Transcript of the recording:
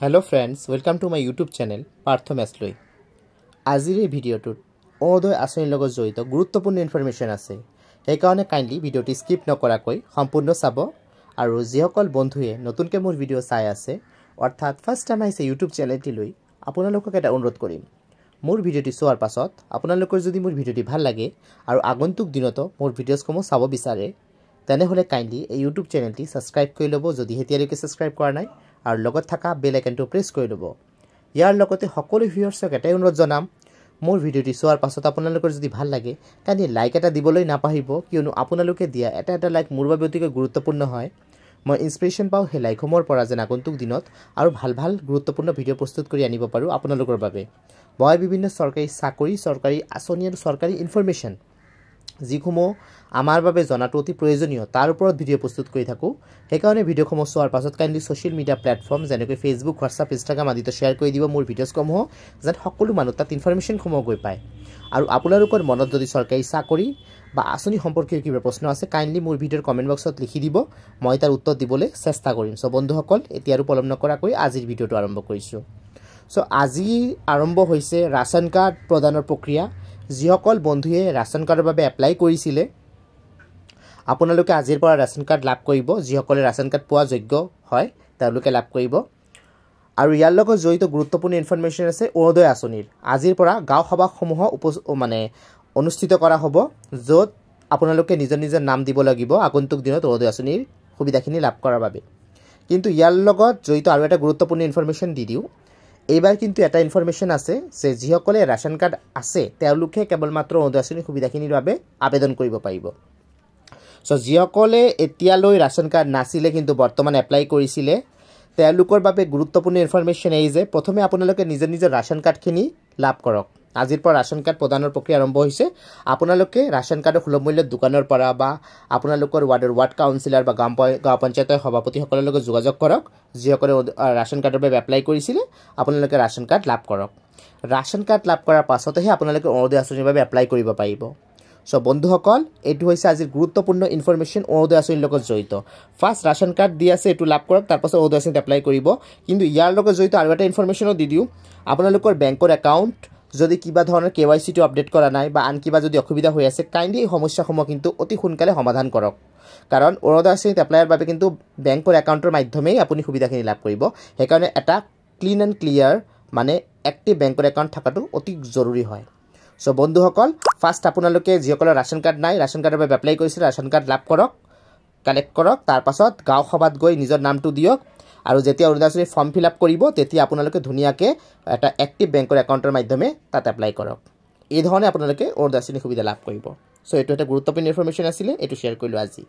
Hello friends, welcome to my YouTube channel Partho Masloi. আজিৰ এই ভিডিঅ'টোত অৰুণোদয় আঁচনিৰ লগত জড়িত গুৰুত্বপূৰ্ণ ইনফৰমেশ্যন আছে। সেইকাৰণে কাইণ্ডলি ভিডিঅ'টি স্কিপ নকৰাকৈ সম্পূৰ্ণ চাব আৰু যিসকল বন্ধুৱে নতুনকৈ মোৰ ভিডিঅ' চাই আছে অৰ্থাৎ ফাৰ্ষ্ট টাইম আহিছে ইউটিউব চেনেলটিলৈ আপোনালোকক এটা অনুৰোধ কৰিম। মোৰ ভিডিঅ'টি চোৱাৰ পাছত আপোনালোকৰ যদি মোৰ ভিডিঅ'টি ভাল লাগে আৰু আগন্তুক দিনতো মোৰ ভিডিঅ'সমূহ চাব বিচাৰে তেনেহ'লে কাইণ্ডলি এই ইউটিউব চেনেলটি সাবস্ক্ৰাইব কৰি ল'ব যদি এতিয়ালৈকে সাবস্ক্ৰাইব কৰা নাই আৰু লগত থকা বেল আইকনটো প্ৰেছ কৰি ল'ব। ইয়াৰ লগতে সকলো ভিউয়াৰ্ছক এটাই অনুৰোধ জনাম মোৰ ভিডিঅ'টি চোৱাৰ পাছত আপোনালোকৰ যদি ভাল লাগে কাইণ্ডলি লাইক এটা দিবলৈ নাপাহৰিব কিয়নো আপোনালোকে দিয়া এটা লাইক মোৰ বাবে অতিকৈ গুৰুত্বপূৰ্ণ হয়। মই ইনস্পিৰেশ্যন পাওঁ সেই লাইকসমূহৰ পৰা যেন আগন্তুক দিনত আৰু ভাল গুৰুত্বপূৰ্ণ ভিডিঅ' প্ৰস্তুত কৰি আনিব পাৰোঁ আপোনালোকৰ বাবে। মই বিভিন্ন চৰকাৰী চাকৰি চৰকাৰী আঁচনি আৰু চৰকাৰী ইনফৰমেশ্যন যিসমূহ আমাৰ বাবে জনাটো অতি প্ৰয়োজনীয় তাৰ ওপৰত ভিডিঅ' প্ৰস্তুত কৰি থাকোঁ। সেইকাৰণে ভিডিঅ'সমূহ চোৱাৰ পাছত কাইণ্ডলি ছ'চিয়েল মিডিয়া প্লেটফৰ্ম যেনেকৈ ফেচবুক হোৱাটছআপ ইনষ্টাগ্ৰাম আদিতো শ্বেয়াৰ কৰি দিব মোৰ ভিডিঅ'সমূহ যেন সকলো মানুহ তাত ইনফৰমেশ্যনসমূহ গৈ পায়। আৰু আপোনালোকৰ মনত যদি চৰকাৰী চাকৰি বা আঁচনি সম্পৰ্কীয় কিবা প্ৰশ্ন আছে কাইণ্ডলি মোৰ ভিডিঅ'ৰ কমেণ্ট বক্সত লিখি দিব, মই তাৰ উত্তৰ দিবলৈ চেষ্টা কৰিম। চ' বন্ধুসকল এতিয়া আৰু পলম নকৰাকৈ আজিৰ ভিডিঅ'টো আৰম্ভ কৰিছোঁ। চ' আজি আৰম্ভ হৈছে ৰাচন কাৰ্ড প্ৰদানৰ প্ৰক্ৰিয়া। যিসকল বন্ধুৱে ৰাচন কাৰ্ডৰ বাবে এপ্লাই কৰিছিলে আপোনালোকে আজিৰ পৰা ৰাচন কাৰ্ড লাভ কৰিব। যিসকলে ৰাচন কাৰ্ড পোৱা যোগ্য হয় তেওঁলোকে লাভ কৰিব। আৰু ইয়াৰ লগত জড়িত গুৰুত্বপূৰ্ণ ইনফৰমেশ্যন আছে অৰুণোদয় আঁচনিৰ। আজিৰ পৰা গাঁও সভাসমূহ অনুষ্ঠিত কৰা হ'ব য'ত আপোনালোকে নিজৰ নাম দিব লাগিব আগন্তুক দিনত অৰুণোদয় আঁচনিৰ সুবিধাখিনি লাভ কৰাৰ বাবে। কিন্তু ইয়াৰ লগত জড়িত আৰু এটা গুৰুত্বপূৰ্ণ ইনফৰমেশ্যন দি দিওঁ। এইবাৰ কিন্তু এটা ইনফৰমেশ্যন আছে যে যিসকলে ৰাচন কাৰ্ড আছে তেওঁলোকে কেৱল মাত্ৰ অৰুণোদয় আঁচনিৰ সুবিধাখিনিৰ বাবে আবেদন কৰিব পাৰিব। চ' যিসকলে এতিয়ালৈ ৰাচন কাৰ্ড নাছিলে কিন্তু বৰ্তমান এপ্লাই কৰিছিলে তেওঁলোকৰ বাবে গুৰুত্বপূৰ্ণ ইনফৰমেশ্যন এই যে প্ৰথমে আপোনালোকে নিজৰ ৰাচন কাৰ্ডখিনি লাভ কৰক। আজিৰ পৰা ৰাচন কাৰ্ড প্ৰদানৰ প্ৰক্ৰিয়া আৰম্ভ হৈছে। আপোনালোকে ৰাচন কাৰ্ডৰ সুলভ মূল্যত দোকানৰ পৰা বা আপোনালোকৰ ৱাৰ্ড কাউন্সিলৰ বা গাঁও পঞ্চায়তৰ সভাপতিসকলৰ লগত যোগাযোগ কৰক। যিসকলে ৰাচন কাৰ্ডৰ বাবে এপ্লাই কৰিছিলে আপোনালোকে ৰাচন কাৰ্ড লাভ কৰক। ৰাচন কাৰ্ড লাভ কৰাৰ পাছতহে আপোনালোকে অৰুণোদয় আঁচনিৰ বাবে এপ্লাই কৰিব পাৰিব। চ' বন্ধুসকল এইটো হৈছে আজিৰ গুৰুত্বপূৰ্ণ ইনফৰমেশ্যন অৰুণোদয় আঁচনিৰ লগত জড়িত। ফাৰ্ষ্ট ৰাচন কাৰ্ড দি আছে এইটো লাভ কৰক, তাৰপাছত অৰুণোদয় আঁচনিত এপ্লাই কৰিব। কিন্তু ইয়াৰ লগত জড়িত আৰু এটা ইনফৰমেশ্যনো দি দিওঁ। আপোনালোকৰ বেংকৰ একাউণ্ট যদি কিবা ধৰণৰ KYCটো আপডেট কৰা নাই বা আন কিবা যদি অসুবিধা হৈ আছে কাইণ্ডলি এই সমস্যাসমূহ কিন্তু অতি সোনকালে সমাধান কৰক। কাৰণ অৰুণোদয় আঁচনিত এপ্লাইৰ বাবে কিন্তু বেংকৰ একাউণ্টৰ মাধ্যমেই আপুনি সুবিধাখিনি লাভ কৰিব। সেইকাৰণে এটা ক্লিন এণ্ড ক্লিয়াৰ মানে এক্টিভ বেংকৰ একাউণ্ট থকাটো অতি জৰুৰী হয়। চ' বন্ধুসকল ফাৰ্ষ্ট আপোনালোকে যিসকলৰ ৰাচন কাৰ্ড নাই ৰাচন কাৰ্ডৰ বাবে এপ্লাই কৰিছিলে ৰাচন কাৰ্ড লাভ কৰক, কালেক্ট কৰক। তাৰপাছত গাঁও সভাত গৈ নিজৰ নামটো দিয়ক আৰু যেতিয়া অৰুণোদয় আঁচনিৰ ফৰ্ম ফিল আপ কৰিব তেতিয়া আপোনালোকে ধুনীয়াকৈ এটা এক্টিভ বেংকৰ একাউণ্টৰ মাধ্যমে তাত এপ্লাই কৰক। এই ধৰণে আপোনালোকে অৰুণোদয় আঁচনিৰ সুবিধা লাভ কৰিব। চ' এইটো এটা গুৰুত্বপূৰ্ণ ইনফৰমেশ্যন আছিলে, এইটো শ্বেয়াৰ কৰিলোঁ আজি।